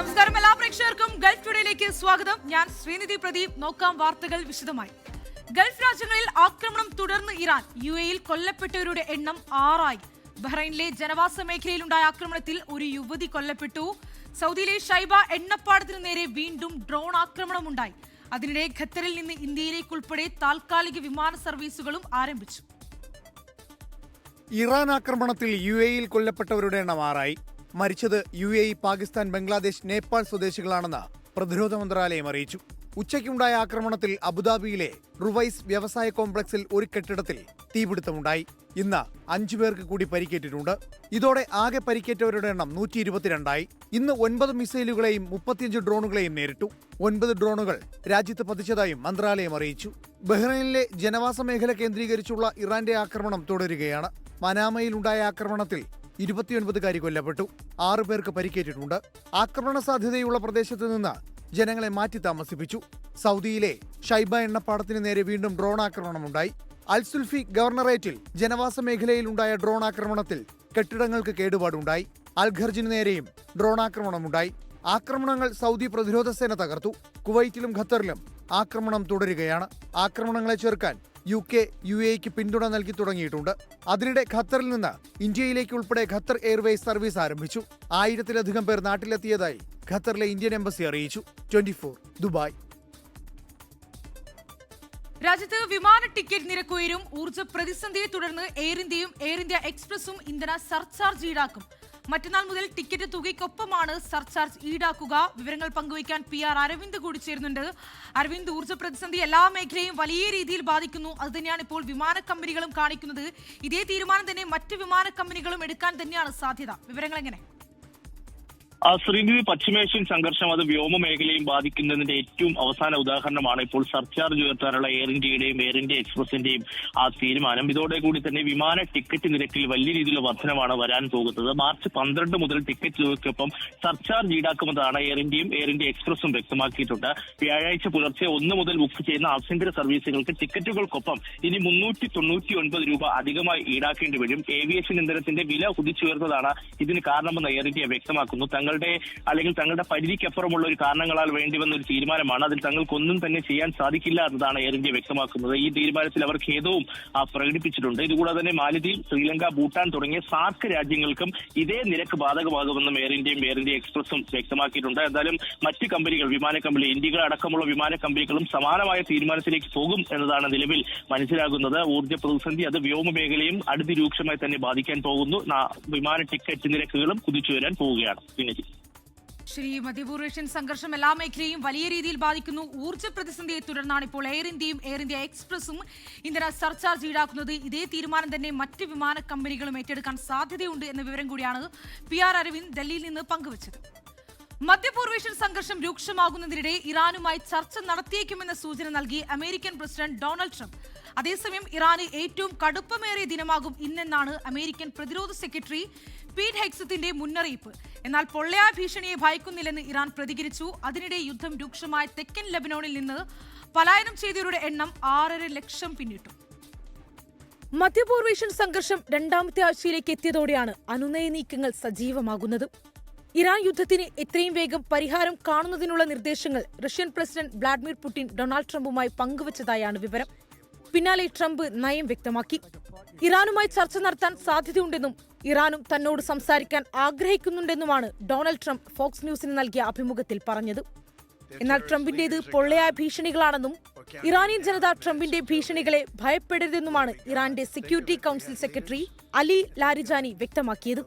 നമസ്കാരം എല്ലാ പ്രേക്ഷകർക്കും ഗൾഫ് ടുഡേയിലേക്ക് സ്വാഗതം. ഞാൻ ശ്രീനിധി പ്രദീപ്. നോക്കാം വാർത്തകൾ വിശദമായി. ഗൾഫ് രാജ്യങ്ങളിൽ ആക്രമണം തുടർന്ന് ഇറാൻ. UAE-യിൽ കൊല്ലപ്പെട്ടവരുടെ എണ്ണം 6 ബഹ്റൈനിലെ ജനവാസ മേഖലയിലുണ്ടായ ആക്രമണത്തിൽ ഒരു യുവതി കൊല്ലപ്പെട്ടു. സൗദിയിലെ ഷൈബ എണ്ണപ്പാടത്തിനു നേരെ വീണ്ടും ഡ്രോൺ ആക്രമണമുണ്ടായി. അതിനിടെ ഖത്തറിൽ നിന്ന് ഇന്ത്യയിലേക്കുൾപ്പെടെ താൽക്കാലിക വിമാന സർവീസുകളും ആരംഭിച്ചു. ഇറാൻ ആക്രമണത്തിൽ UAE-യിൽ കൊല്ലപ്പെട്ടവരുടെ എണ്ണം 6 മരിച്ചത് UAE, പാകിസ്ഥാൻ, ബംഗ്ലാദേശ്, നേപ്പാൾ സ്വദേശികളാണെന്ന് പ്രതിരോധ മന്ത്രാലയം അറിയിച്ചു. ഉച്ചയ്ക്കുണ്ടായ ആക്രമണത്തിൽ അബുദാബിയിലെ റുവൈസ് വ്യവസായ കോംപ്ലക്സിൽ ഒരു കെട്ടിടത്തിൽ തീപിടുത്തമുണ്ടായി. ഇന്ന് 5 പേർക്ക് കൂടി പരിക്കേറ്റിട്ടുണ്ട്. ഇതോടെ ആകെ പരിക്കേറ്റവരുടെ എണ്ണം 122. ഇന്ന് 9 മിസൈലുകളെയും 35 ഡ്രോണുകളെയും നേരിട്ടു. 9 ഡ്രോണുകൾ രാജ്യത്ത് പതിച്ചതായും മന്ത്രാലയം അറിയിച്ചു. ബഹ്റൈനിലെ ജനവാസ മേഖല കേന്ദ്രീകരിച്ചുള്ള ഇറാന്റെ ആക്രമണം തുടരുകയാണ്. മനാമയിലുണ്ടായ ആക്രമണത്തിൽ 29 കൊല്ലപ്പെട്ടു. 6 പേർക്ക് പരിക്കേറ്റിട്ടുണ്ട്. ആക്രമണ സാധ്യതയുള്ള പ്രദേശത്ത് നിന്ന് ജനങ്ങളെ മാറ്റി താമസിപ്പിച്ചു. സൗദിയിലെ ഷൈബ എണ്ണപ്പാടത്തിന് നേരെ വീണ്ടും ഡ്രോൺ ആക്രമണമുണ്ടായി. അൽസുൽഫി ഗവർണറേറ്റിൽ ജനവാസ മേഖലയിലുണ്ടായ ഡ്രോൺ ആക്രമണത്തിൽ കെട്ടിടങ്ങൾക്ക് കേടുപാടുണ്ടായി. അൽഖർജിന് നേരെയും ഡ്രോൺ ആക്രമണമുണ്ടായി. ആക്രമണങ്ങൾ സൗദി പ്രതിരോധ സേന തകർത്തു. കുവൈറ്റിലും ഖത്തറിലും ആക്രമണം തുടരുകയാണ്. ആക്രമണങ്ങളെ ചെറുക്കാൻ UK, UAE-ക്ക് പിന്തുണ നൽകി തുടങ്ങിയിട്ടുണ്ട്. അതിനിടെ ഖത്തറിൽ നിന്ന് ഇന്ത്യയിലേക്ക് ഉൾപ്പെടെ ഖത്തർ എയർവേസ് സർവീസ് ആരംഭിച്ചു. 1000-ലധികം പേർ നാട്ടിലെത്തിയതായി ഖത്തറിലെ ഇന്ത്യൻ എംബസി അറിയിച്ചു. 24 ദുബായ്. രാജ്യത്ത് വിമാന ടിക്കറ്റ് നിരക്ക് ഉയരും. ഊർജ്ജ പ്രതിസന്ധിയെ തുടർന്ന് എയർ ഇന്ത്യയും എയർ ഇന്ത്യ എക്സ്പ്രസും ഇന്ധന സർചാർജ് ഈടാക്കും. മറ്റന്നാൾ മുതൽ ടിക്കറ്റ് തുകയ്ക്കൊപ്പമാണ് സർചാർജ് ഈടാക്കുക. വിവരങ്ങൾ പങ്കുവയ്ക്കാൻ PR അരവിന്ദ് കൂടി ചേരുന്നുണ്ട്. അരവിന്ദ്, ഊർജ്ജ പ്രതിസന്ധി എല്ലാ മേഖലയും വലിയ രീതിയിൽ ബാധിക്കുന്നു. അതുതന്നെയാണ് ഇപ്പോൾ വിമാന കമ്പനികളും കാണിക്കുന്നത്. ഇതേ തീരുമാനം തന്നെ മറ്റ് വിമാന കമ്പനികളും എടുക്കാൻ തന്നെയാണ് സാധ്യത. വിവരങ്ങൾ എങ്ങനെ? ശ്രീനിധി, പശ്ചിമേഷ്യൻ സംഘർഷം അത് വ്യോമ മേഖലയും ബാധിക്കുന്നതിന്റെ ഏറ്റവും അവസാന ഉദാഹരണമാണ് ഇപ്പോൾ സർചാർജ് ഉയർത്താനുള്ള എയർ ഇന്ത്യയുടെയും എയർ ഇന്ത്യ എക്സ്പ്രസിന്റെയും ആ തീരുമാനം. ഇതോടെ കൂടി തന്നെ വിമാന ടിക്കറ്റ് നിരക്കിൽ വലിയ രീതിയിലുള്ള വർധനമാണ് വരാൻ പോകുന്നത്. മാർച്ച് 12 മുതൽ ടിക്കറ്റ് തുകയ്ക്കൊപ്പം സർചാർജ് ഈടാക്കുമെന്നാണ് എയർ ഇന്ത്യയും എയർ ഇന്ത്യ എക്സ്പ്രസും വ്യക്തമാക്കിയിട്ടുണ്ട്. വ്യാഴാഴ്ച പുലർച്ചെ 1 മുതൽ ബുക്ക് ചെയ്യുന്ന ആഭ്യന്തര സർവീസുകൾക്ക് ടിക്കറ്റുകൾക്കൊപ്പം ഇനി 399 രൂപ അധികമായി ഈടാക്കേണ്ടി വരും. ഏവിയേഷൻ ഇന്ധനത്തിന്റെ വില കുതിച്ചുയർന്നതാണ് ഇതിന് കാരണമെന്ന് എയർ ഇന്ത്യ വ്യക്തമാക്കുന്നു. തങ്ങളുടെ പരിധിക്കപ്പുറമുള്ള ഒരു കാരണങ്ങളാൽ വേണ്ടി വന്ന ഒരു തീരുമാനമാണ്. അതിൽ തങ്ങൾക്കൊന്നും തന്നെ ചെയ്യാൻ സാധിക്കില്ല എന്നതാണ് എയർ ഇന്ത്യ വ്യക്തമാക്കുന്നത്. ഈ തീരുമാനത്തിൽ അവർ ഖേദവും പ്രകടിപ്പിച്ചിട്ടുണ്ട്. ഇതുകൂടാതെ തന്നെ മാലദ്വീപ്, ശ്രീലങ്ക, ഭൂട്ടാൻ തുടങ്ങിയ സാർക്ക് രാജ്യങ്ങൾക്കും ഇതേ നിരക്ക് ബാധകമാകുമെന്നും എയർ ഇന്ത്യയും എയർ ഇന്ത്യ എക്സ്പ്രസും വ്യക്തമാക്കിയിട്ടുണ്ട്. എന്തായാലും മറ്റ് കമ്പനികൾ, വിമാന കമ്പനി, ഇന്ത്യകൾ അടക്കമുള്ള വിമാന കമ്പനികളും സമാനമായ തീരുമാനത്തിലേക്ക് പോകും എന്നതാണ് നിലവിൽ മനസ്സിലാകുന്നത്. ഊർജ്ജ പ്രതിസന്ധി അത് വ്യോമ മേഖലയും അതിരൂക്ഷമായി തന്നെ ബാധിക്കാൻ പോകുന്നു. വിമാന ടിക്കറ്റ് നിരക്കുകളും കുതിച്ചുയരാൻ പോവുകയാണ്. ശരി, മധ്യപൂർവേഷ്യൻ സംഘർഷം എല്ലാ മേഖലയും വലിയ രീതിയിൽ ബാധിക്കുന്നു. ഊർജ്ജ പ്രതിസന്ധിയെ തുടർന്നാണ് ഇപ്പോൾ എയർ ഇന്ത്യയും എയർ ഇന്ത്യ എക്സ്പ്രസും ഇന്ധന സർചാർജ് ഈടാക്കുന്നത്. ഇതേ തീരുമാനം തന്നെ മറ്റ് വിമാന കമ്പനികളും ഏറ്റെടുക്കാൻ സാധ്യതയുണ്ട് എന്ന വിവരം കൂടിയാണ് PR അരവിന്ദ് ഡൽഹിയിൽ നിന്ന് പങ്കുവച്ചത്. മധ്യപൂർവേഷ്യൻ സംഘർഷം രൂക്ഷമാകുന്നതിനിടെ ഇറാനുമായി ചർച്ച നടത്തിയേക്കുമെന്ന സൂചന നൽകി അമേരിക്കൻ പ്രസിഡന്റ് ഡൊണാൾഡ് ട്രംപ്. അതേസമയം ഇറാന് ഏറ്റവും കടുപ്പമേറിയ ദിനമാകും ഇന്നെന്നാണ് അമേരിക്കൻ പ്രതിരോധ സെക്രട്ടറി പീറ്റ് ഹെഗ്സത്തിന്റെ മുന്നറിയിപ്പ്. എന്നാൽ പൊള്ളയായ ഭീഷണിയെ ഭയക്കുന്നില്ലെന്ന് ഇറാൻ പ്രതികരിച്ചു. അതിനിടെ യുദ്ധം രൂക്ഷമായ തെക്കൻ ലെബനോണിൽ നിന്ന് പലായനം ചെയ്തവരുടെ എണ്ണം 6.5 ലക്ഷം പിന്നിട്ടു. മധ്യപൂർവേഷ്യൻ സംഘർഷം 2ാമത്തെ ആഴ്ചയിലേക്ക് എത്തിയതോടെയാണ് അനുനയ നീക്കങ്ങൾ സജീവമാകുന്നത്. ഇറാൻ യുദ്ധത്തിന് എത്രയും വേഗം പരിഹാരം കാണുന്നതിനുള്ള നിർദ്ദേശങ്ങൾ Russian president Vladimir Putin Donald ട്രംപുമായി പങ്കുവച്ചതായാണ് വിവരം. പിന്നാലെ ട്രംപ് നയം വ്യക്തമാക്കി. ഇറാനുമായി ചർച്ച നടത്താൻ സാധ്യതയുണ്ടെന്നും ഇറാനും തന്നോട് സംസാരിക്കാൻ ആഗ്രഹിക്കുന്നുണ്ടെന്നുമാണ് ഡൊണാൾഡ് ട്രംപ് ഫോക്സ് ന്യൂസിന് നൽകിയ അഭിമുഖത്തിൽ പറഞ്ഞത്. എന്നാൽ ട്രംപിന്റേത് പൊള്ളയായ ഭീഷണികളാണെന്നും ഇറാനിയൻ ജനത ട്രംപിന്റെ ഭീഷണികളെ ഭയപ്പെടരുതെന്നുമാണ് ഇറാന്റെ security council secretary Ali Larijani വ്യക്തമാക്കിയത്.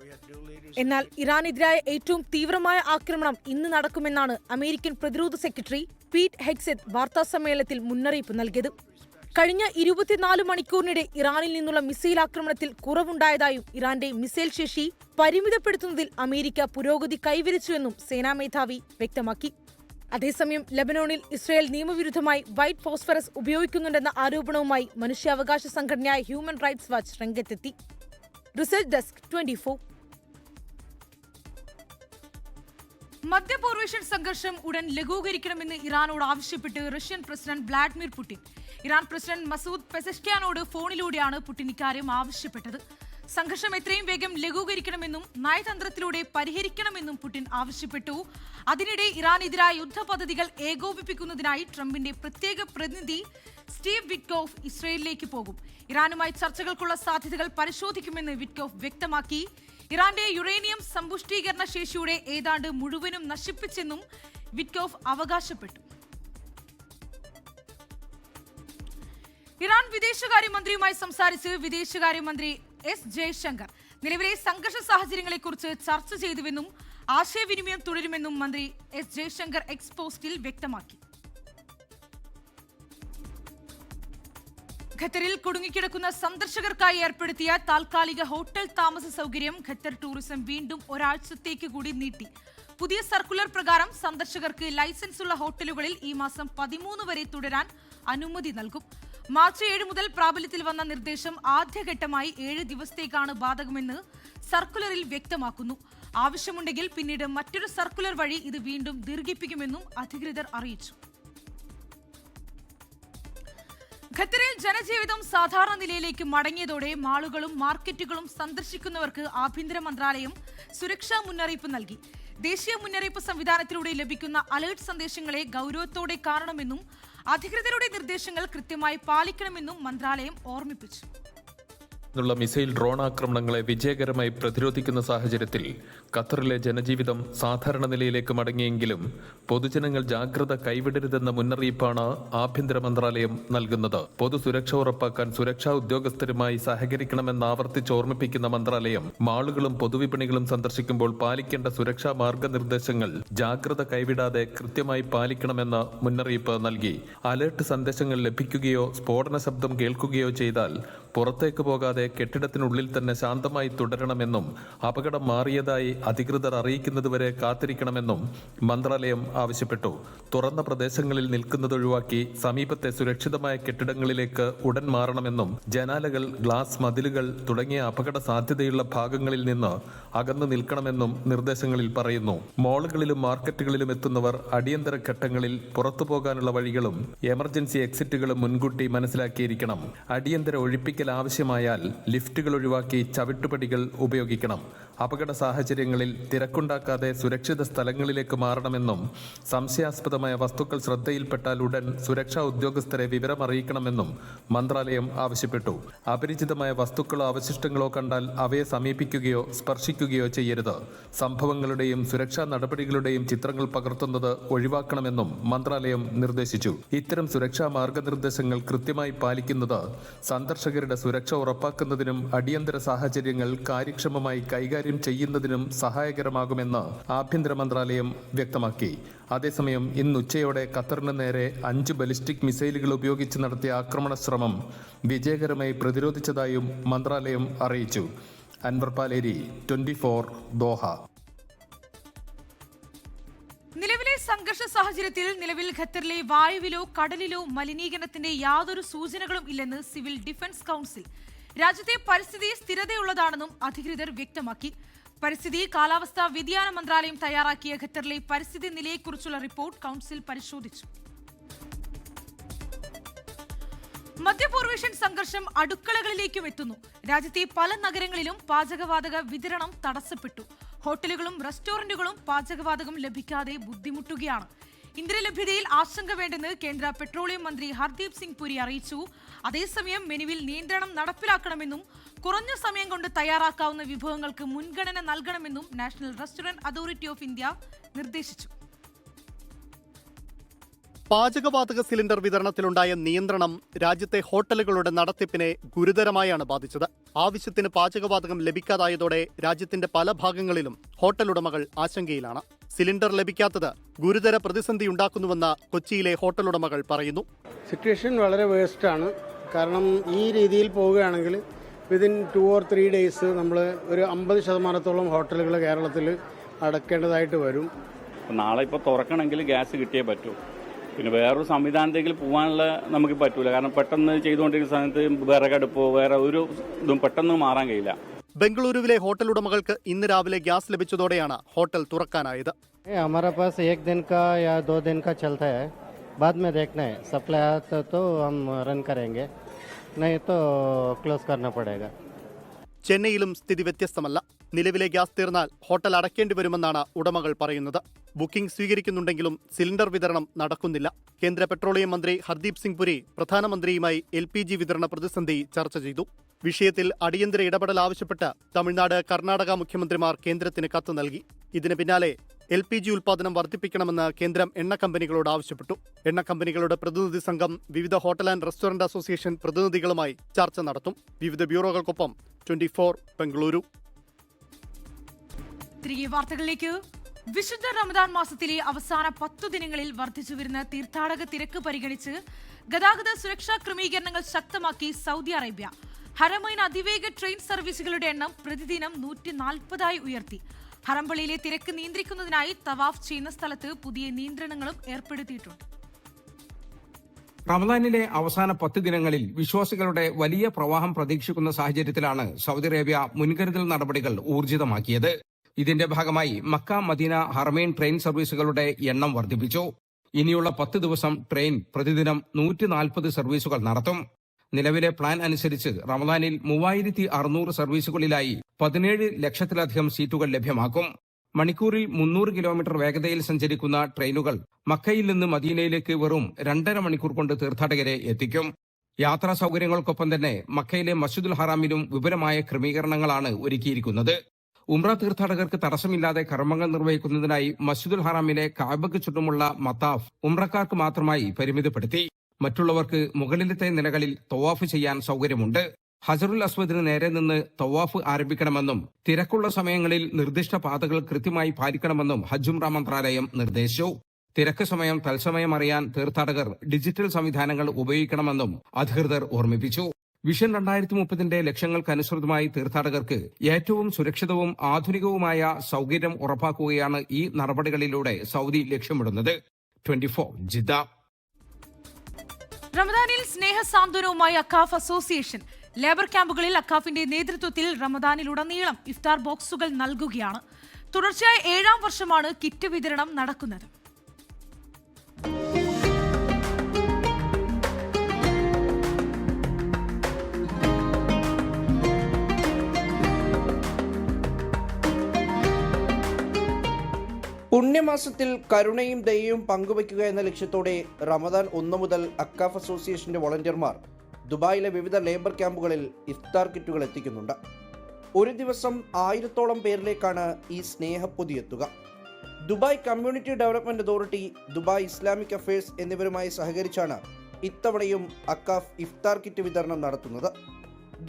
എന്നാൽ ഇറാനെതിരായ ഏറ്റവും തീവ്രമായ ആക്രമണം ഇന്ന് നടക്കുമെന്നാണ് അമേരിക്കൻ പ്രതിരോധ സെക്രട്ടറി പീറ്റ് ഹെഗ്സെറ്റ് വാർത്താസമ്മേളനത്തിൽ മുന്നറിയിപ്പ് നൽകിയത്. കഴിഞ്ഞ 24 മണിക്കൂറിനിടെ ഇറാനിൽ നിന്നുള്ള മിസൈൽ ആക്രമണത്തിൽ കുറവുണ്ടായതായും ഇറാന്റെ മിസൈൽ ശേഷി പരിമിതപ്പെടുത്തുന്നതിൽ അമേരിക്ക പുരോഗതി കൈവരിച്ചുവെന്നും സേനാ മേധാവി വ്യക്തമാക്കി. അതേസമയം ലെബനോണിൽ ഇസ്രായേൽ നിയമവിരുദ്ധമായി വൈറ്റ് ഫോസ്ഫറസ് ഉപയോഗിക്കുന്നുണ്ടെന്ന ആരോപണവുമായി മനുഷ്യാവകാശ സംഘടനയായ ഹ്യൂമൻ റൈറ്റ്സ് വാച്ച് രംഗത്തെത്തി. Research desk 24. മധ്യപൂർവേഷ്യൻ സംഘർഷം ഉടൻ ലഘൂകരിക്കണമെന്ന് ഇറാനോട് ആവശ്യപ്പെട്ട് Russian president Vladimir Putin. Iran president Masoud പെസഷ്ക്യാനോട് ഫോണിലൂടെയാണ് പുടിൻ ഇക്കാര്യം ആവശ്യപ്പെട്ടത്. സംഘർഷം എത്രയും വേഗം ലഘൂകരിക്കണമെന്നും നയതന്ത്രത്തിലൂടെ പരിഹരിക്കണമെന്നും പുടിൻ ആവശ്യപ്പെട്ടു. അതിനിടെ ഇറാനെതിരായ യുദ്ധ പദ്ധതികൾ ഏകോപിപ്പിക്കുന്നതിനായി ട്രംപിന്റെ പ്രത്യേക പ്രതിനിധി സ്റ്റീവ് വിറ്റ്കോഫ് ഇസ്രയേലിലേക്ക് പോകും. ഇറാനുമായി ചർച്ചകൾക്കുള്ള സാധ്യതകൾ പരിശോധിക്കുമെന്ന് വിറ്റ്കോഫ് വ്യക്തമാക്കി. ഇറാന്റെ യുറേനിയം സമ്പുഷ്ടീകരണ ശേഷിയുടെ ഏതാണ്ട് മുഴുവനും നശിപ്പിച്ചെന്നും വിറ്റ്കോഫ് അവകാശപ്പെട്ടു. ഇറാൻ വിദേശകാര്യമന്ത്രിയുമായി സംസാരിച്ച് വിദേശകാര്യമന്ത്രി എസ് ജയശങ്കർ നിലവിലെ സംഘർഷ സാഹചര്യങ്ങളെക്കുറിച്ച് ചർച്ച ചെയ്തുവെന്നും ആശയവിനിമയം തുടരുമെന്നും മന്ത്രി എസ് ജയശങ്കർ എക്സ് പോസ്റ്റിൽ വ്യക്തമാക്കി. ഖത്തറിൽ കുടുങ്ങിക്കിടക്കുന്ന സന്ദർശകർക്കായി ഏർപ്പെടുത്തിയ താൽക്കാലിക ഹോട്ടൽ താമസ സൗകര്യം ഖത്തർ ടൂറിസം വീണ്ടും ഒരാഴ്ചത്തേക്ക് കൂടി നീട്ടി. പുതിയ സർക്കുലർ പ്രകാരം സന്ദർശകർക്ക് ലൈസൻസ് ഉള്ള ഹോട്ടലുകളിൽ ഈ മാസം 13 വരെ തുടരാൻ അനുമതി നൽകും. മാർച്ച് 7 മുതൽ പ്രാബല്യത്തിൽ വന്ന നിർദ്ദേശം ആദ്യഘട്ടമായി 7 ദിവസത്തേക്കാണ് ബാധകമെന്ന് സർക്കുലറിൽ വ്യക്തമാക്കുന്നു. ആവശ്യമുണ്ടെങ്കിൽ പിന്നീട് മറ്റൊരു സർക്കുലർ വഴി ഇത് വീണ്ടും ദീർഘിപ്പിക്കുമെന്നും അധികൃതർ അറിയിച്ചു. ഖത്തറിൽ ജനജീവിതം സാധാരണ നിലയിലേക്ക് മടങ്ങിയതോടെ മാളുകളും മാർക്കറ്റുകളും സന്ദർശിക്കുന്നവർക്ക് ആഭ്യന്തര മന്ത്രാലയം സുരക്ഷാ മുന്നറിയിപ്പ് നൽകി. ദേശീയ മുന്നറിയിപ്പ് സംവിധാനത്തിലൂടെ ലഭിക്കുന്ന അലേർട്ട് സന്ദേശങ്ങളെ ഗൗരവത്തോടെ കാണണമെന്നും അധികൃതരുടെ നിർദ്ദേശങ്ങൾ കൃത്യമായി പാലിക്കണമെന്നും മന്ത്രാലയം ഓർമ്മിപ്പിച്ചു. മിസൈൽ ഡ്രോൺ ആക്രമണങ്ങളെ വിജയകരമായി പ്രതിരോധിക്കുന്ന സാഹചര്യത്തിൽ ഖത്തറിലെ ജനജീവിതം സാധാരണ നിലയിലേക്ക് മടങ്ങിയെങ്കിലും പൊതുജനങ്ങൾ ജാഗ്രത കൈവിടരുതെന്ന മുന്നറിയിപ്പാണ് ആഭ്യന്തര മന്ത്രാലയം നൽകുന്നത്. പൊതുസുരക്ഷ ഉറപ്പാക്കാൻ സുരക്ഷാ ഉദ്യോഗസ്ഥരുമായി സഹകരിക്കണമെന്ന് ആവർത്തിച്ച് ഓർമ്മിപ്പിക്കുന്ന മന്ത്രാലയം മാളുകളും പൊതുവിപണികളും സന്ദർശിക്കുമ്പോൾ പാലിക്കേണ്ട സുരക്ഷാ മാർഗനിർദ്ദേശങ്ങൾ ജാഗ്രത കൈവിടാതെ കൃത്യമായി പാലിക്കണമെന്ന് മുന്നറിയിപ്പ് നൽകി. അലേർട്ട് സന്ദേശങ്ങൾ ലഭിക്കുകയോ സ്ഫോടന ശബ്ദം കേൾക്കുകയോ ചെയ്താൽ പുറത്തേക്ക് പോകാതെ കെട്ടിടത്തിനുള്ളിൽ തന്നെ ശാന്തമായി തുടരണമെന്നും അപകടം മാറിയതായി അധികൃതർ അറിയിക്കുന്നതുവരെ കാത്തിരിക്കണമെന്നും മന്ത്രാലയം ആവശ്യപ്പെട്ടു. തുറന്ന പ്രദേശങ്ങളിൽ നിൽക്കുന്നത് ഒഴിവാക്കി സമീപത്തെ സുരക്ഷിതമായ കെട്ടിടങ്ങളിലേക്ക് ഉടൻ മാറണമെന്നും ജനാലകൾ, ഗ്ലാസ് മതിലുകൾ തുടങ്ങിയ അപകട സാധ്യതയുള്ള ഭാഗങ്ങളിൽ നിന്ന് അകന്നു നിൽക്കണമെന്നും നിർദ്ദേശങ്ങളിൽ പറയുന്നു. മോളുകളിലും മാർക്കറ്റുകളിലും എത്തുന്നവർ അടിയന്തര ഘട്ടങ്ങളിൽ പുറത്തു പോകാനുള്ള വഴികളും എമർജൻസി എക്സിറ്റുകളും മുൻകൂട്ടി മനസ്സിലാക്കിയിരിക്കണം. അടിയന്തര ഒഴിപ്പിക്കൽ ആവശ്യമായാൽ ലിഫ്റ്റുകൾ ഒഴിവാക്കി ചവിട്ടുപടികൾ ഉപയോഗിക്കണം. അപകട സാഹചര്യങ്ങളിൽ തിരക്കുണ്ടാക്കാതെ സുരക്ഷിത സ്ഥലങ്ങളിലേക്ക് മാറണമെന്നും സംശയാസ്പദമായ വസ്തുക്കൾ ശ്രദ്ധയിൽപ്പെട്ടാൽ ഉടൻ സുരക്ഷാ ഉദ്യോഗസ്ഥരെ വിവരമറിയിക്കണമെന്നും മന്ത്രാലയം ആവശ്യപ്പെട്ടു. അപരിചിതമായ വസ്തുക്കളോ അവശിഷ്ടങ്ങളോ കണ്ടാൽ അവയെ സമീപിക്കുകയോ സ്പർശിക്കുകയോ ചെയ്യരുത്. സംഭവങ്ങളുടെയും സുരക്ഷാ നടപടികളുടെയും ചിത്രങ്ങൾ പകർത്തുന്നത് ഒഴിവാക്കണമെന്നും മന്ത്രാലയം നിർദ്ദേശിച്ചു. ഇത്തരം സുരക്ഷാ മാർഗനിർദ്ദേശങ്ങൾ കൃത്യമായി പാലിക്കുന്നത് സന്ദർശകരുടെ സുരക്ഷ ഉറപ്പാക്കുന്നതിനും അടിയന്തര സാഹചര്യങ്ങൾ കാര്യക്ഷമമായി കൈകാര്യം ചെയ്യുന്നതിനും സഹായകരമാകുമെന്ന് ആഭ്യന്തര മന്ത്രാലയം വ്യക്തമാക്കി. അതേസമയം ഇന്ന് ഉച്ചയോടെ ഖത്തറിന് നേരെ 5 ബലിസ്റ്റിക് മിസൈലുകൾ ഉപയോഗിച്ച് നടത്തിയ ആക്രമണ ശ്രമം വിജയകരമായി പ്രതിരോധിച്ചതായും മന്ത്രാലയം അറിയിച്ചു. അൻവർ പാലേരി, 24 ദോഹ. നിലവിലെ സംഘർഷ സാഹചര്യത്തിൽ നിലവിൽ ഖത്തറിലെ വായുവിലോ കടലിലോ മലിനീകരണത്തിന്റെ യാതൊരു സൂചനകളും ഇല്ലെന്ന് സിവിൽ ഡിഫൻസ് കൗൺസിൽ. രാജ്യത്തെ പരിസ്ഥിതി സ്ഥിരതയുള്ളതാണെന്നും അധികൃതർ വ്യക്തമാക്കി. പരിസ്ഥിതി കാലാവസ്ഥാ വ്യതിയാന മന്ത്രാലയം തയ്യാറാക്കിയ ഖത്തറിലെ പരിസ്ഥിതി നിലയെക്കുറിച്ചുള്ള റിപ്പോർട്ട് കൗൺസിൽ പരിശോധിച്ചു. മധ്യപൂർവേഷ്യൻ സംഘർഷം അടുക്കളകളിലേക്കും എത്തുന്നു. രാജ്യത്തെ പല നഗരങ്ങളിലും പാചകവാതക വിതരണം തടസ്സപ്പെട്ടു. ഹോട്ടലുകളും റെസ്റ്റോറന്റുകളും പാചകവാതകം ലഭിക്കാതെ ബുദ്ധിമുട്ടുകയാണ്. ഇന്ധനലഭ്യതയിൽ ആശങ്ക വേണ്ടെന്ന് കേന്ദ്ര പെട്രോളിയം മന്ത്രി ഹർദീപ് സിംഗ് പുരി അറിയിച്ചു. അതേസമയം മെനുവിൽ നിയന്ത്രണം നടപ്പിലാക്കണമെന്നും കുറഞ്ഞ സമയം കൊണ്ട് തയ്യാറാക്കാവുന്ന വിഭവങ്ങൾക്ക് മുൻഗണന നൽകണമെന്നും national restaurant authority of India നിർദ്ദേശിച്ചു. പാചകവാതക സിലിണ്ടർ വിതരണത്തിലുണ്ടായ നിയന്ത്രണം രാജ്യത്തെ ഹോട്ടലുകളുടെ നടത്തിപ്പിനെ ഗുരുതരമായാണ് ബാധിച്ചത്. ആവശ്യത്തിന് പാചകവാതകം ലഭിക്കാതായതോടെ രാജ്യത്തിന്റെ പല ഭാഗങ്ങളിലും ഹോട്ടലുടമകൾ ആശങ്കയിലാണ്. സിലിണ്ടർ ലഭിക്കാത്തത് ഗുരുതര പ്രതിസന്ധിയുണ്ടാക്കുന്നുവെന്ന് കൊച്ചിയിലെ ഹോട്ടലുടമകൾ പറയുന്നു. സിറ്റുവേഷൻ വളരെ വേസ്റ്റാണ്. കാരണം ഈ രീതിയിൽ പോവുകയാണെങ്കിൽ വിതിൻ 2 or 3 days നമ്മൾ ഒരു 50% ഹോട്ടലുകൾ കേരളത്തിൽ അടക്കേണ്ടതായിട്ട് വരും. നാളെ ഇപ്പോൾ തുറക്കണമെങ്കിൽ ഗ്യാസ് കിട്ടിയേ പറ്റൂ. പിന്നെ വേറൊരു സംവിധാനത്തേക്ക് പോകാനുള്ള നമുക്ക് പറ്റൂല. കാരണം പെട്ടെന്ന് ചെയ്തുകൊണ്ടിരിക്കുന്ന സമയത്ത് വിറകടുപ്പോ വേറെ ഒരു ഇതും പെട്ടെന്ന് മാറാൻ കഴിയില്ല. ബംഗളൂരുവിലെ ഹോട്ടൽ ഉടമകൾക്ക് ഇന്ന് രാവിലെ ഗ്യാസ് ലഭിച്ചതോടെയാണ് ഹോട്ടൽ തുറക്കാനായത്. हमारा पास 1 दिन का या 2 दिन का चलता है. बाद में देखना है. सप्लाई आता तो हम रन करेंगे, नहीं तो क्लोज करना पड़ेगा. ചെന്നൈയിലും സ്ഥിതി വ്യത്യസ്തമല്ല. നിലവിലെ ഗ്യാസ് തീർന്നാൽ ഹോട്ടൽ അടയ്ക്കേണ്ടി വരുമെന്നാണ് ഉടമകൾ പറയുന്നത്. ബുക്കിംഗ് സ്വീകരിക്കുന്നുണ്ടെങ്കിലും സിലിണ്ടർ വിതരണം നടക്കുന്നില്ല. കേന്ദ്ര പെട്രോളിയം മന്ത്രി ഹർദീപ് സിംഗ് പുരി പ്രധാനമന്ത്രിയുമായി LPG വിതരണ പ്രതിസന്ധി ചർച്ച ചെയ്തു. വിഷയത്തിൽ അടിയന്തര ഇടപെടൽ ആവശ്യപ്പെട്ട് തമിഴ്നാട്, കർണാടക മുഖ്യമന്ത്രിമാർ കേന്ദ്രത്തിന് കത്ത് നൽകി. ഇതിന് പിന്നാലെ LPG ഉൽപ്പാദനം വർദ്ധിപ്പിക്കണമെന്ന് കേന്ദ്രം എണ്ണ കമ്പനികളോട് ആവശ്യപ്പെട്ടു. എണ്ണ കമ്പനികളുടെ പ്രതിനിധി സംഘം വിവിധ ഹോട്ടൽ ആൻഡ് റെസ്റ്റോറന്റ് അസോസിയേഷൻ പ്രതിനിധികളുമായി ചർച്ച നടത്തും. വിവിധ ബ്യൂറോകൾക്കൊപ്പം 24 ബംഗളൂരു. തിരികെ വാർത്തകളിലേക്ക്. വിശുദ്ധ റമദാൻ മാസത്തിലെ അവസാന 10 ദിനങ്ങളിൽ വർദ്ധിച്ചുവരുന്ന തീർത്ഥാടക തിരക്ക് പരിഗണിച്ച് ഗതാഗത സുരക്ഷാ ക്രമീകരണങ്ങൾ ശക്തമാക്കി സൗദി അറേബ്യ. ഹറമൈൻ അതിവേഗ ട്രെയിൻ സർവീസുകളുടെ എണ്ണം പ്രതിദിനം 140 ഉയർത്തി. ഹറംപള്ളിയിലെ തിരക്ക് നിയന്ത്രിക്കുന്നതിനായി തവാഫ് ചെയ്യുന്ന സ്ഥലത്ത് പുതിയ നിയന്ത്രണങ്ങളും ഏർപ്പെടുത്തിയിട്ടുണ്ട്. റമദാനിലെ അവസാന 10 ദിനങ്ങളിൽ വിശ്വാസികളുടെ വലിയ പ്രവാഹം പ്രതീക്ഷിക്കുന്ന സാഹചര്യത്തിലാണ് സൗദി അറേബ്യ മുൻകരുതൽ നടപടികൾ ഊർജിതമാക്കിയത്. ഇതിന്റെ ഭാഗമായി മക്ക, മദീന, ഹറമൈൻ ട്രെയിൻ സർവീസുകളുടെ എണ്ണം വർദ്ധിപ്പിച്ചു. ഇനിയുള്ള 10 ദിവസം ട്രെയിൻ പ്രതിദിനം 140 സർവീസുകൾ നടത്തും. നിലവിലെ പ്ലാൻ അനുസരിച്ച് റമദാനിൽ 3600 സർവീസുകളിലായി 17 ലക്ഷത്തിലധികം സീറ്റുകൾ ലഭ്യമാക്കും. മണിക്കൂറിൽ 300 കിലോമീറ്റർ വേഗതയിൽ സഞ്ചരിക്കുന്ന ട്രെയിനുകൾ മക്കയിൽ നിന്ന് മദീനയിലേക്ക് വെറും 2.5 മണിക്കൂർ കൊണ്ട് തീർത്ഥാടകരെ എത്തിക്കും. യാത്രാ സൗകര്യങ്ങൾക്കൊപ്പം തന്നെ മക്കയിലെ മസ്ജിദുൽ ഹറാമിലും വിപുലമായ ക്രമീകരണങ്ങളാണ് ഒരുക്കിയിരിക്കുന്നത്. ഉംറ തീർത്ഥാടകർക്ക് തടസ്സമില്ലാതെ കർമ്മങ്ങൾ നിർവഹിക്കുന്നതിനായി മസ്ജിദുൽ ഹറാമിലെ കഅബയ്ക്ക് ചുറ്റുമുള്ള മത്താഫ് ഉംറക്കാർക്ക് മാത്രമായി പരിമിതപ്പെടുത്തി. മറ്റുള്ളവർക്ക് മുകളിലത്തെ നിലകളിൽ തവാഫ് ചെയ്യാൻ സൗകര്യമുണ്ട്. ഹജറുൽ അസ്വദിന് നേരെ നിന്ന് തവാഫ് ആരംഭിക്കണമെന്നും തിരക്കുള്ള സമയങ്ങളിൽ നിർദ്ദിഷ്ട പാതകൾ കൃത്യമായി പാലിക്കണമെന്നും ഹജ്ജുംറ മന്ത്രാലയം നിർദ്ദേശിച്ചു. തിരക്ക് സമയം തത്സമയം അറിയാൻ തീർത്ഥാടകർ ഡിജിറ്റൽ സംവിധാനങ്ങൾ ഉപയോഗിക്കണമെന്നും അധികൃതർ ഓർമ്മിപ്പിച്ചു. വിഷൻ 2030 ലക്ഷ്യങ്ങൾക്കനുസൃതമായി തീർത്ഥാടകർക്ക് ഏറ്റവും സുരക്ഷിതവും ആധുനികവുമായ സൗകര്യം ഉറപ്പാക്കുകയാണ് ഈ നടപടികളിലൂടെ സൗദി ലക്ഷ്യമിടുന്നത്. 24 ജിദ്ദ. റമദാനിൽ സ്നേഹസാന്ത്വനവുമായി അക്കാഫ് അസോസിയേഷൻ. ലേബർ ക്യാമ്പുകളിൽ അക്കാഫിന്റെ നേതൃത്വത്തിൽ റമദാനിലുടനീളം ഇഫ്താർ ബോക്സുകൾ നൽകുകയാണ്. തുടർച്ചയായ 7ാം വർഷമാണ് കിറ്റ് വിതരണം നടക്കുന്നത്. പുണ്യമാസത്തിൽ കരുണയും ദയയും പങ്കുവയ്ക്കുക എന്ന ലക്ഷ്യത്തോടെ റമദാൻ 1 മുതൽ അക്കാഫ് അസോസിയേഷന്റെ വോളണ്ടിയർമാർ ദുബായിലെ വിവിധ ലേബർ ക്യാമ്പുകളിൽ ഇഫ്താർ കിറ്റുകൾ എത്തിക്കുന്നുണ്ട്. ഒരു ദിവസം 1000-ഓളം പേരിലേക്കാണ് ഈ സ്നേഹപ്പൊതി എത്തുക. Dubai community development authority, Dubai Islamic affairs എന്നിവരുമായി സഹകരിച്ചാണ് ഇത്തവണയും അക്കാഫ് ഇഫ്താർ കിറ്റ് വിതരണം നടത്തുന്നത്.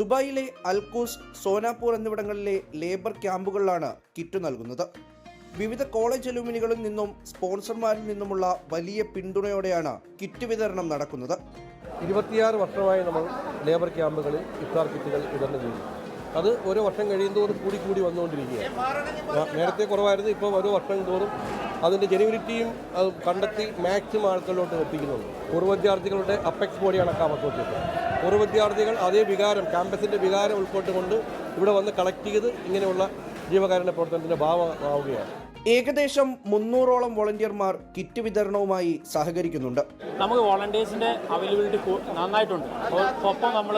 ദുബായിലെ അൽക്കൂസ്, സോനാപൂർ എന്നിവിടങ്ങളിലെ ലേബർ ക്യാമ്പുകളിലാണ് കിറ്റ് നൽകുന്നത്. വിവിധ കോളേജ് അലൂമിനികളിൽ നിന്നും സ്പോൺസർമാരിൽ നിന്നുമുള്ള വലിയ പിന്തുണയോടെയാണ് കിറ്റ് വിതരണം നടക്കുന്നത്. 26 വർഷമായി നമ്മൾ ലേബർ ക്യാമ്പുകളിൽ ഇഫ്താർ കിറ്റുകൾ വിതരണം ചെയ്തു. അത് ഓരോ വർഷം കഴിയുന്തോറും കൂടി വന്നുകൊണ്ടിരിക്കുകയാണ്. നേരത്തെ കുറവായിരുന്നു, ഇപ്പോൾ ഓരോ വർഷം തോറും അതിൻ്റെ ജെനുവിനിറ്റിയും അത് കണ്ടെത്തി മാക്സിമം ആൾക്കാരിലോട്ട് എത്തിക്കുന്നുണ്ട്. പൂർവ്വ വിദ്യാർത്ഥികളുടെ അപ്പെക്സ് ബോഡിയാണ് അക്കാഫ് അസോസിയേഷൻ. പൂർവ്വ വിദ്യാർത്ഥികൾ അതേ വികാരം, ക്യാമ്പസിൻ്റെ വികാരം ഉൾക്കൊണ്ടുകൊണ്ട് ഇവിടെ വന്ന് കളക്ട് ചെയ്ത് ഇങ്ങനെയുള്ള ജീവകാരുണ്യ പ്രവർത്തനത്തിൻ്റെ ഭാഗമാവുകയാണ്. ഏകദേശം 300-ഓളം വോളണ്ടിയർമാർ കിറ്റ് വിതരണവുമായി സഹകരിക്കുന്നുണ്ട്. നമുക്ക് വോളണ്ടിയേഴ്സിൻ്റെ അവൈലബിലിറ്റി നന്നായിട്ടുണ്ട്. ഒപ്പം നമ്മൾ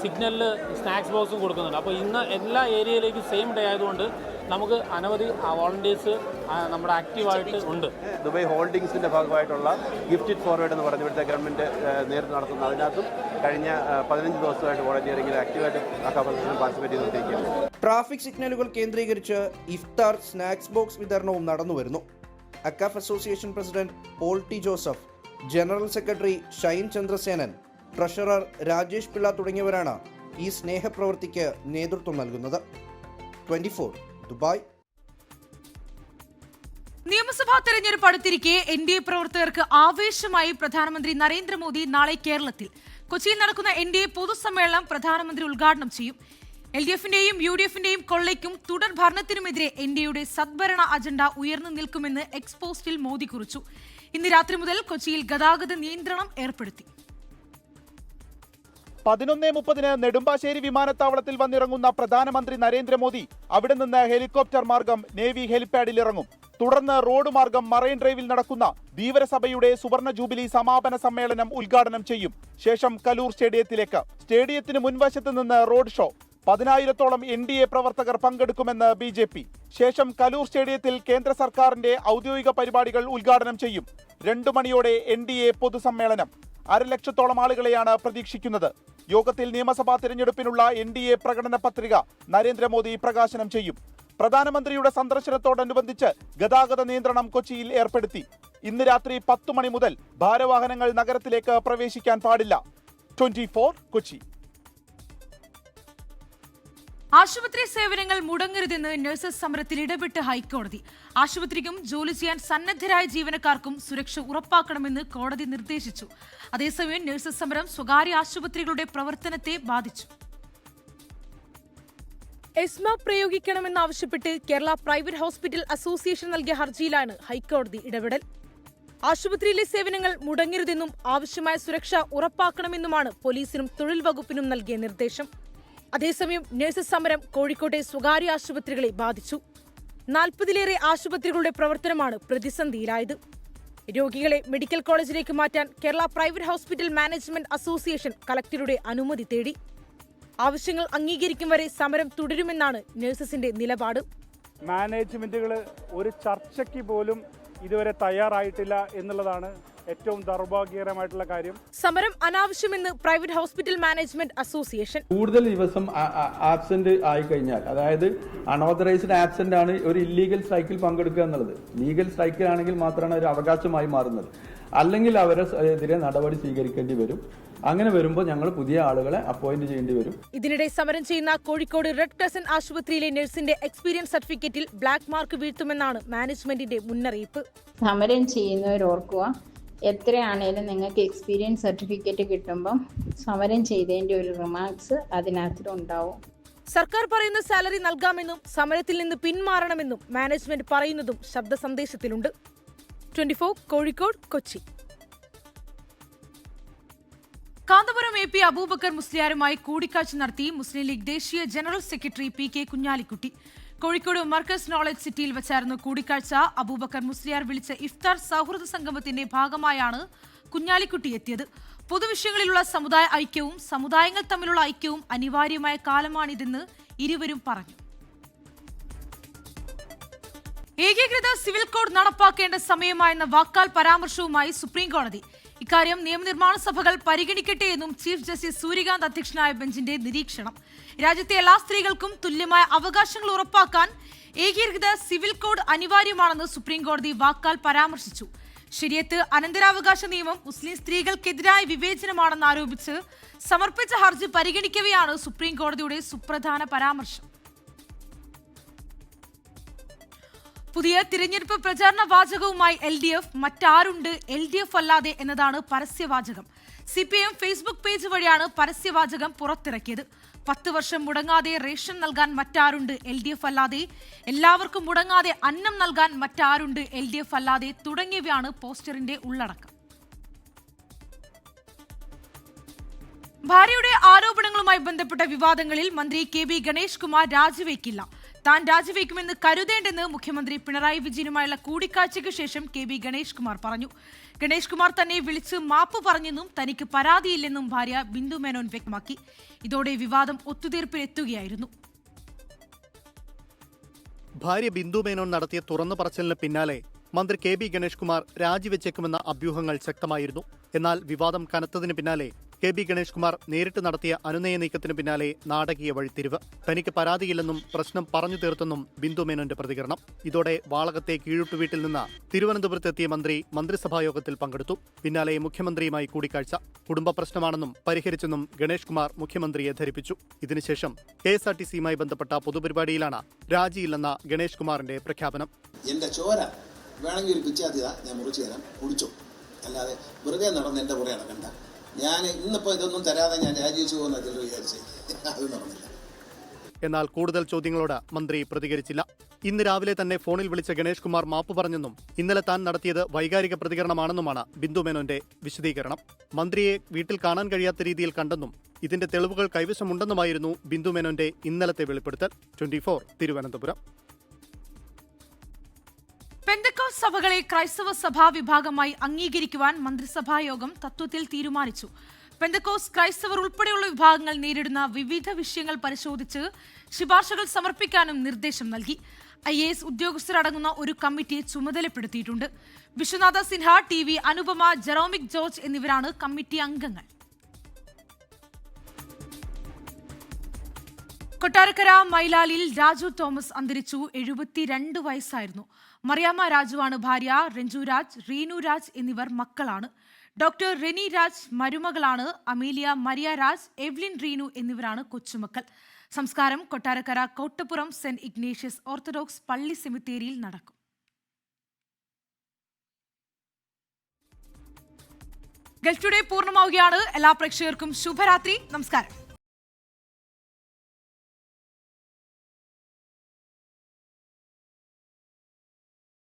സിഗ്നലിൽ സ്നാക്സ് ബോക്സും കൊടുക്കുന്നുണ്ട്. അപ്പോൾ ഇന്ന് എല്ലാ ഏരിയയിലേക്കും സെയിം ഡേ ആയതുകൊണ്ട് നമുക്ക് അനവധി വോളണ്ടിയേഴ്സ് നമ്മുടെ ആക്റ്റീവായിട്ട് ഉണ്ട്. ദുബായ് ഹോൾഡിംഗ്സിൻ്റെ ഭാഗമായിട്ടുള്ള ഗിഫ്റ്റ് ഇറ്റ് ഫോർവേഡ് എന്ന് പറഞ്ഞ ഇവിടുത്തെ ഗവൺമെൻറ് നേരിട്ട് നടത്തുന്ന അതിനകത്തും കഴിഞ്ഞ 15 ദിവസമായിട്ട് വോളണ്ടിയറിംഗിൽ ആക്റ്റീവായിട്ട് പാർട്ടിസിപ്പേറ്റ് ചെയ്തുകൊണ്ടിരിക്കുകയാണ്. ട്രാഫിക് സിഗ്നലുകൾ കേന്ദ്രീകരിച്ച് ഇഫ്താർ സ്നാക്സ് ബോക്സ് വിതരണവും നടന്നുവരുന്നു. AKCAF association president Paul T Joseph, general secretary Shine Chandrasenan, treasurer Rajesh Pillai തുടങ്ങിയവരാണ് ഈ സ്നേഹപ്രവൃത്തിക്ക് നേതൃത്വം നൽകുന്നത്. 24 ദുബായ്. നിയമസഭാ തെരഞ്ഞെടുപ്പ് അടുത്തിരിക്കെ NDA പ്രവർത്തകർക്ക് ആവേശമായി പ്രധാനമന്ത്രി നരേന്ദ്രമോദി നാളെ കേരളത്തിൽ. കൊച്ചിയിൽ നടക്കുന്ന NDA പൊതുസമ്മേളനം പ്രധാനമന്ത്രി ഉദ്ഘാടനം ചെയ്യും. LDF-ന്റെയും UDF-ന്റെയും കൊള്ളയ്ക്കും തുടർ ഭരണത്തിനുമെതിരെ NDAയുടെ സദ്ഭരണ അജണ്ട ഉയർന്നു നിൽക്കുമെന്ന് എക്സ്പോസ്റ്റിൽ മോദി കുറിച്ചു. ഇന്ന് രാത്രി മുതൽ കൊച്ചിയിൽ ഗതാഗത നിയന്ത്രണം ഏർപ്പെടുത്തി. 11:30 നെടുമ്പാശ്ശേരി വിമാനത്താവളത്തിൽ വന്നിറങ്ങുന്ന പ്രധാനമന്ത്രി നരേന്ദ്രമോദി അവിടെ നിന്ന് ഹെലികോപ്റ്റർ മാർഗം നേവി ഹെലിപാഡിൽ ഇറങ്ങും. തുടർന്ന് റോഡ് മാർഗം മറൈൻ ഡ്രൈവിൽ നടക്കുന്ന ധീവരസഭയുടെ സുവർണ ജൂബിലി സമാപന സമ്മേളനം ഉദ്ഘാടനം ചെയ്യും. ശേഷം കലൂർ സ്റ്റേഡിയത്തിലേക്ക്. സ്റ്റേഡിയത്തിന് മുൻവശത്ത് നിന്ന് റോഡ് ഷോ. 10,000-ഓളം NDA പ്രവർത്തകർ പങ്കെടുക്കുമെന്ന് BJP. ശേഷം കലൂർ സ്റ്റേഡിയത്തിൽ കേന്ദ്ര സർക്കാരിന്റെ ഔദ്യോഗിക പരിപാടികൾ ഉദ്ഘാടനം ചെയ്യും. 2 മണിയോടെ NDA പൊതുസമ്മേളനം. 1,00,000-ഓളം ആളുകളെയാണ് പ്രതീക്ഷിക്കുന്നത്. യോഗത്തിൽ നിയമസഭാ തിരഞ്ഞെടുപ്പിനുള്ള NDA പ്രകടന പത്രിക നരേന്ദ്രമോദി പ്രകാശനം ചെയ്യും. പ്രധാനമന്ത്രിയുടെ സന്ദർശനത്തോടനുബന്ധിച്ച് ഗതാഗത നിയന്ത്രണം കൊച്ചിയിൽ ഏർപ്പെടുത്തി. ഇന്ന് രാത്രി 10 മണി മുതൽ ഭാരവാഹനങ്ങൾ നഗരത്തിലേക്ക് പ്രവേശിക്കാൻ പാടില്ല. 24 കൊച്ചി. ആശുപത്രി സേവനങ്ങൾ മുടങ്ങരുതെന്ന് നഴ്സസ് സമരത്തിൽ ഇടപെട്ട് ഹൈക്കോടതി. ആശുപത്രിക്കും ജോലി ചെയ്യാൻ സന്നദ്ധരായ ജീവനക്കാർക്കും സുരക്ഷ ഉറപ്പാക്കണമെന്ന് കോടതി നിർദ്ദേശിച്ചു. അതേസമയം നഴ്സസ് സമരം സ്വകാര്യ ആശുപത്രികളുടെ പ്രവർത്തനത്തെ ബാധിച്ചു. എസ്മ പ്രയോഗിക്കണമെന്നാവശ്യപ്പെട്ട് കേരള പ്രൈവറ്റ് ഹോസ്പിറ്റൽ അസോസിയേഷൻ നൽകിയ ഹർജിയിലാണ് ഹൈക്കോടതി ഇടപെടൽ. ആശുപത്രിയിലെ സേവനങ്ങൾ മുടങ്ങരുതെന്നും ആവശ്യമായ സുരക്ഷ ഉറപ്പാക്കണമെന്നുമാണ് പോലീസിനും തൊഴിൽ വകുപ്പിനും നൽകിയ നിർദ്ദേശം. അതേസമയം നഴ്സസ് സമരം കോഴിക്കോട്ടെ സ്വകാര്യ ആശുപത്രികളെ ബാധിച്ചു. 40-ലേറെ ആശുപത്രികളുടെ പ്രവർത്തനമാണ് പ്രതിസന്ധിയിലായത്. രോഗികളെ മെഡിക്കൽ കോളേജിലേക്ക് മാറ്റാൻ Kerala private hospital management association കളക്ടറുടെ അനുമതി തേടി. ആവശ്യങ്ങൾ അംഗീകരിക്കും വരെ സമരം തുടരുമെന്നാണ് നഴ്സസിന്റെ നിലപാട്. മാനേജ്മെന്റുകൾ ഒരു ചർച്ചയ്ക്ക് പോലും ഇതുവരെ തയ്യാറായിട്ടില്ല എന്നുള്ളതാണ് ഏറ്റവും ദൗർഭാഗ്യകരമായിട്ടുള്ള കാര്യം. സമരം അനാവശ്യമെന്ന് പ്രൈവറ്റ് ഹോസ്പിറ്റൽ മാനേജ്മെന്റ് അസോസിയേഷൻ. കൂടുതൽ ദിവസം ആബ്സെന്റ് ആയി കഴിഞ്ഞാൽ, അതായത് അൺഓതറൈസ്ഡ് ആബ്സെന്റ് ആണ് ഒരു ഇല്ലീഗൽ സ്ട്രൈക്കിൽ പങ്കെടുക്കുക എന്നുള്ളത്. ലീഗൽ സ്ട്രൈക്കിലാണെങ്കിൽ മാത്രമാണ് ഒരു അവകാശമായി മാറുന്നത്. അല്ലെങ്കിൽ അവരെ എതിരെ നടപടി സ്വീകരിക്കേണ്ടി വരും. അങ്ങനെ വരുമ്പോൾ ഞങ്ങൾ പുതിയ ആളുകളെ അപ്പോയിന്റ് ചെയ്യേണ്ടി വരും. ഇതിനിടെ സമരം ചെയ്യുന്ന കോഴിക്കോട് റെഡ് ക്രസന്റ് ആശുപത്രിയിലെ നഴ്സിന്റെ എക്സ്പീരിയൻസ് സർട്ടിഫിക്കറ്റിൽ ബ്ലാക്ക് മാർക്ക് വീഴ്ത്തുമെന്നാണ് മാനേജ്മെന്റിന്റെ മുന്നറിയിപ്പ്. സമരം ചെയ്യുന്നവർ ഓർക്കുക, എത്രയാണേലും നിങ്ങൾക്ക് എക്സ്പീരിയൻസ് സർട്ടിഫിക്കറ്റ് കിട്ടുമ്പം സമരം ചെയ്തതിന്റെ ഒരു റിമാർക്സ് അതിനകത്തുണ്ടാവും. സർക്കാർ പറയുന്ന സാലറി നൽകാമെന്നും സമരത്തിൽ നിന്ന് പിന്മാറണമെന്നും മാനേജ്മെന്റ് പറയുന്നതും ശബ്ദ സന്ദേശത്തിലുണ്ട്. 24 കോഴിക്കോട്, കൊച്ചി. കാന്തപുരം AP അബൂബക്കർ മുസ്ലിയാരുമായി കൂടിക്കാഴ്ച നടത്തി മുസ്ലിം ലീഗ് ദേശീയ general secretary PK Kunhalikutty. Kozhikode Markaz knowledge സിറ്റിയിൽ വെച്ചായിരുന്നു കൂടിക്കാഴ്ച. അബൂബക്കർ മുസ്ലിയാർ വിളിച്ച ഇഫ്താർ സൗഹൃദ സംഗമത്തിന്റെ ഭാഗമായാണ് കുഞ്ഞാലിക്കുട്ടി എത്തിയത്. പൊതുവിഷയങ്ങളിലുള്ള സമുദായ ഐക്യവും സമുദായങ്ങൾ തമ്മിലുള്ള ഐക്യവും അനിവാര്യമായ കാലമാണിതെന്ന് ഇരുവരും പറഞ്ഞു. ഏകീകൃത സിവിൽ കോഡ് നടപ്പാക്കേണ്ട സമയമായെന്ന വാക്കാൽ പരാമർശവുമായി സുപ്രീംകോടതി. ഇക്കാര്യം നിയമനിർമ്മാണ സഭകൾ പരിഗണിക്കട്ടെ എന്നും ചീഫ് ജസ്റ്റിസ് സൂര്യകാന്ത് അധ്യക്ഷനായ ബെഞ്ചിന്റെ നിരീക്ഷണം. രാജ്യത്തെ എല്ലാ സ്ത്രീകൾക്കും തുല്യമായ അവകാശങ്ങൾ ഉറപ്പാക്കാൻ ഏകീകൃത സിവിൽ കോഡ് അനിവാര്യമാണെന്ന് സുപ്രീംകോടതി വാക്കാൽ പരാമർശിച്ചു. ശരീഅത്ത് അനന്തരാവകാശ നിയമം മുസ്ലിം സ്ത്രീകൾക്കെതിരായ വിവേചനമാണെന്ന് ആരോപിച്ച് സമർപ്പിച്ച ഹർജി പരിഗണിക്കവെയാണ് സുപ്രീംകോടതിയുടെ സുപ്രധാന പരാമർശം. പുതിയ തിരഞ്ഞെടുപ്പ് പ്രചാരണ വാചകവുമായി LDF. മറ്റാരുണ്ട് LDF അല്ലാതെ എന്നതാണ് പരസ്യവാചകം. CPM ഫേസ്ബുക്ക് പേജ് വഴിയാണ് പരസ്യവാചകം പുറത്തിറക്കിയത്. 10 വർഷം മുടങ്ങാതെ റേഷൻ നൽകാൻ മറ്റാരുണ്ട് LDF അല്ലാതെ, എല്ലാവർക്കും മുടങ്ങാതെ അന്നം നൽകാൻ മറ്റാരുണ്ട് LDF അല്ലാതെ തുടങ്ങിയവയാണ് പോസ്റ്ററിന്റെ ഉള്ളടക്കം. ഭാര്യയുടെ ആരോപണങ്ങളുമായി ബന്ധപ്പെട്ട വിവാദങ്ങളിൽ മന്ത്രി KB ഗണേഷ് കുമാർ രാജിവെക്കില്ല. താൻ രാജിവെക്കുമെന്ന് കരുതേണ്ടെന്ന് മുഖ്യമന്ത്രി പിണറായി വിജയനുമായുള്ള കൂടിക്കാഴ്ചയ്ക്ക് ശേഷം KB ഗണേഷ് കുമാർ പറഞ്ഞു. ഗണേഷ് കുമാർ തന്നെ വിളിച്ച് മാപ്പ് പറഞ്ഞെന്നും തനിക്ക് പരാതിയില്ലെന്നും ഭാര്യ ബിന്ദു മേനോൻ വ്യക്തമാക്കി. ഇതോടെ വിവാദം ഒത്തുതീർപ്പിലെത്തുകയായിരുന്നു. ഭാര്യ ബിന്ദു മേനോൻ നടത്തിയ തുറന്നു പറച്ചിലിന് പിന്നാലെ മന്ത്രി KB ഗണേഷ് കുമാർ രാജിവെച്ചേക്കുമെന്ന അഭ്യൂഹങ്ങൾ ശക്തമായിരുന്നു. എന്നാൽ വിവാദം കനത്തതിന് പിന്നാലെ KB ഗണേഷ് കുമാർ നേരിട്ട് നടത്തിയ അനുനയ നീക്കത്തിന് പിന്നാലെ നാടകീയ വഴിത്തിരിവ്. തനിക്ക് പരാതിയില്ലെന്നും പ്രശ്നം പറഞ്ഞു തീർത്തെന്നും ബിന്ദു മേനോന്റെ പ്രതികരണം. ഇതോടെ വാളകത്തെ കീഴുട്ടുവീട്ടിൽ നിന്ന് തിരുവനന്തപുരത്തെത്തിയ മന്ത്രി മന്ത്രിസഭാ യോഗത്തിൽ പങ്കെടുത്തു. പിന്നാലെ മുഖ്യമന്ത്രിയുമായി കൂടിക്കാഴ്ച. കുടുംബ പ്രശ്നമാണെന്നും പരിഹരിച്ചെന്നും ഗണേഷ് കുമാർ മുഖ്യമന്ത്രിയെ ധരിപ്പിച്ചു. ഇതിനുശേഷം KSRTCയുമായി ബന്ധപ്പെട്ട പൊതുപരിപാടിയിലാണ് രാജിയില്ലെന്ന ഗണേഷ് കുമാറിന്റെ പ്രഖ്യാപനം. എന്റെ ചോര വേണമെങ്കിൽ ഒരു പിച്ചാത്തിയതാ, ഞാൻ മുറിച്ചു തരാം, കുടിച്ചോ. അല്ലാതെ വെറുതെ നടന്ന് എന്റെ പുറകെ നടക്കണ്ട. ഞാൻ ഇന്നിപ്പോൾ ഇതൊന്നും തരാതെ ഞാൻ രാജിവെച്ചു പോകുന്ന ചിലർ വിചാരിച്ചേ, അത് നടന്നില്ല. എന്നാൽ കൂടുതൽ ചോദ്യങ്ങളോട് മന്ത്രി പ്രതികരിച്ചില്ല. ഇന്ന് രാവിലെ തന്നെ ഫോണിൽ വിളിച്ച ഗണേഷ് കുമാർ മാപ്പ് പറഞ്ഞെന്നും ഇന്നലെ താൻ നടത്തിയത് വൈകാരിക പ്രതികരണമാണെന്നുമാണ് ബിന്ദു മേനോന്റെ വിശദീകരണം. മന്ത്രിയെ വീട്ടിൽ കാണാൻ കഴിയാത്ത രീതിയിൽ കണ്ടെന്നും ഇതിന്റെ തെളിവുകൾ കൈവശമുണ്ടെന്നുമായിരുന്നു ബിന്ദു മേനോന്റെ ഇന്നലത്തെ വെളിപ്പെടുത്തൽ. 24 തിരുവനന്തപുരം. പെന്തക്കോസ്ത് സഭകളെ ക്രൈസ്തവ സഭാ വിഭാഗമായി അംഗീകരിക്കുവാൻ മന്ത്രിസഭാ യോഗം തത്വത്തിൽ തീരുമാനിച്ചു. പെന്തക്കോസ് ക്രൈസ്തവർ ഉൾപ്പെടെയുള്ള വിഭാഗങ്ങൾ നേരിടുന്ന വിവിധ വിഷയങ്ങൾ പരിശോധിച്ച് ശുപാർശകൾ സമർപ്പിക്കാനും നിർദ്ദേശം നൽകി. IAS ഉദ്യോഗസ്ഥരടങ്ങുന്ന ഒരു കമ്മിറ്റിയെ ചുമതലപ്പെടുത്തിയിട്ടുണ്ട്. വിശ്വനാഥ സിൻഹ, TV അനുപമ, ജെറോമിക് ജോർജ് എന്നിവരാണ് കമ്മിറ്റി അംഗങ്ങൾ. കൊട്ടാരക്കര മൈലാലിൽ രാജു തോമസ് അന്തരിച്ചു. 72 വയസ്സായിരുന്നു. മറിയാമ്മ രാജുവാണ് ഭാര്യ. രഞ്ജു രാജ്, റീനു രാജ് എന്നിവർ മക്കളാണ്. ഡോക്ടർ റെനി രാജ് മരുമകളാണ്. അമീലിയ, മരിയ രാജ്, എവ്ലിൻ, റീനു എന്നിവരാണ് കൊച്ചുമക്കൾ. സംസ്കാരം Kottarakkara Kottappuram Saint Ignatius Orthodox പള്ളി സെമിത്തേരിയിൽ നടക്കും. ഗൾഫ് ടുഡേ പൂർണ്ണമാവുകയാണ്. എല്ലാ പ്രേക്ഷകർക്കും ശുഭരാത്രി. നമസ്കാരം.